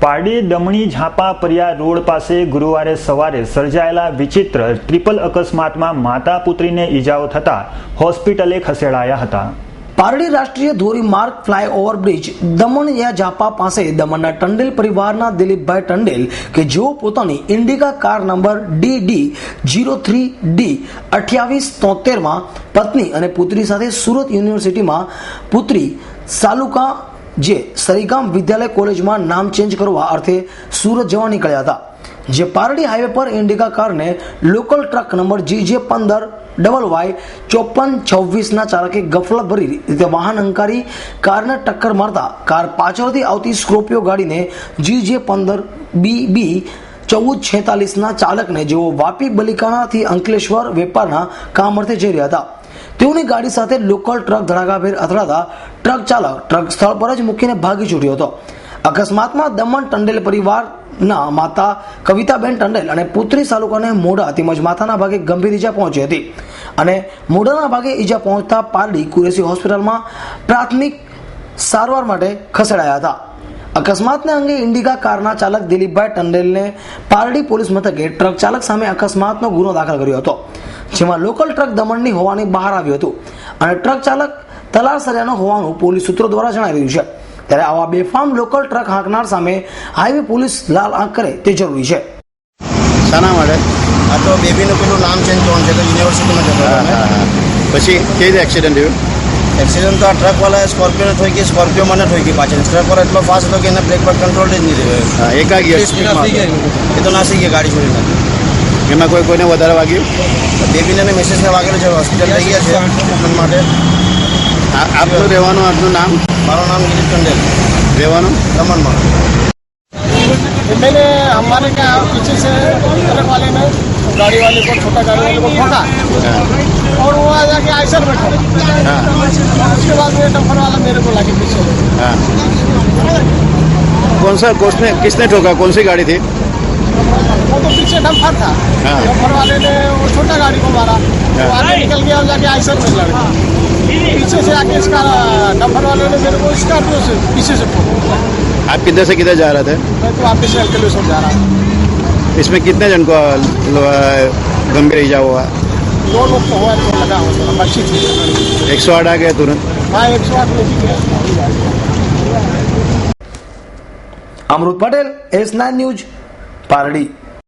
Pardi દમણી ઝાપા Pariya road પાસે ગુરુવારે સવારે સર્જાયેલા વિચિત્ર ટ્રિપલ અકસ્માતમાં માતા પુત્રીને ઈજાઓ થતા હોસ્પિટલે ખસેડાયા હતા. પારડી રાષ્ટ્રીય ધોરીમાર્ગ ફ્લાયઓવર બ્રિજ દમણ ઝાપા પાસે દમણના ટંડેલ પરિવારના દિલીપભાઈ ટંડેલ કે જેઓ પોતાની ઇન્ડિકા કાર નંબર DD03D 2873માં પત્ની અને પુત્રી સાથે સુરત યુનિવર્સિટીમાં પુત્રી સાલુકા જે સરીગામ વિદ્યાલય કોલેજમાં નામ ચેન્જ કરવા અર્થે સુરત જવા નીકળ્યા હતા. જે પારડી હાઈવે પર ઇન્ડિકા કારને લોકલ ટ્રક નંબર GJ15YY5426 ના ચાલકે ગફલત ભરી રીતે વાહન અંકારી કારને ટક્કર મારતા કાર પાછળથી આવતી સ્કોર્પિયો ગાડીને GJ15BB 1446 ના ચાલકને જેઓ વાપી બલિકાણાથી અંકલેશ્વર વેપારના કામ અર્થે જઈ રહ્યા હતા તેઓની ગાડી સાથે લોકલ ટ્રક ધડાકાભેર અથડાતા ટ્રક ચાલક ટ્રક સ્થળ પર જ મૂકીને ભાગી છૂટ્યો હતો. અકસ્માતમાં દમણ ટંડેલ પરિવારના માતા કવિતાબેન ટંડેલ અને પુત્રી સાલુકાને મોઢા તેમજ માથાના ભાગે ગંભીર ઈજા પહોંચી હતી અને મોઢાના ભાગે ઈજા પહોંચતા પારડી કુરેશી હોસ્પિટલમાં પ્રાથમિક સારવાર માટે ખસેડાયા હતા. અકસ્માતને અંગે ઇન્ડિકા કારના ચાલક દિલીપભાઈ ટંડેલને પારડી પોલીસ મથકે ટ્રક ચાલક સામે અકસ્માતનો ગુનો દાખલ કર્યો હતો, જેમાં લોકલ ટ્રક દમણની હોવાની બહાર આવ્યું હતું અને ટ્રક ચાલક તલાસરિયાનો હોવાનું પોલીસ સૂત્રો દ્વારા જણાવી રહ્યું છે. ત્યારે આવા બેફામ લોકલ ટ્રક હાંકનાર સામે હાઈવે પોલીસ લાલ આંખ કરે તે જરૂરી છે. શાના માટે? આ તો બેબીનું પેલું નામ ચેન્જ કરવાનું છે તો યુનિવર્સિટીમાં જતો પછી કેવી રીતે એક્સિડન્ટ થયું? એક્સિડન્ટ તો આ ટ્રકવાળાએ સ્કોર્પિયોને ઠોકી, સ્કોર્પિયો મને ઠોકી પાછળ. ટ્રકવાળો એટલો ફાસ્ટ હતો કે એને બ્રેક પર કંટ્રોલ જ નહીં રહ્યો. એકા ગયા એ તો નાસી ગયા ગાડી છોડીને. એમાં કોઈને વધારે વાગ્યું? બેબીને મેસેજમાં વાગેલું છે, હોસ્પિટલ લઈ ગયા છે ટ્રીટમેન્ટ માટે. આપનું રહેવાનું, આપનું નામ? મારું નામ દિલીપ ટંડેલ. રહેવાનું दमन. मैंने हमारे क्या पीछे से ट्रक वाले ने गाड़ी वाले को, छोटा गाड़ी वाले को ठोका और वो आ जाके आइसर में ठोका. उसके बाद में डंपर वाला मेरे को लाके पीछे. किसने ठोका? कौन सी गाड़ी थी? वो तो पीछे डंपर था. डंपर वाले ने वो छोटा गाड़ी को मारा, वो आगे निकल गया और जाके आइसर में लड़ गया. पीछे से आके इसका डंपर वाले ने मेरे को स्कॉर्पियो से पीछे से ठोका. आप किधर से किधर जा रहे थे? मैं तो वापस से अंकलेश्वर जा रहा था. इसमें कितने जन को गंभीर ईजा हुआ? 2 लोग तो हुआ, तो लगा हुआ था, बच्ची थी. 108 आ गए तुरंत? हाँ, 108 लेके गया. અમૃત પટેલ, S9 ન્યૂઝ, પારડી.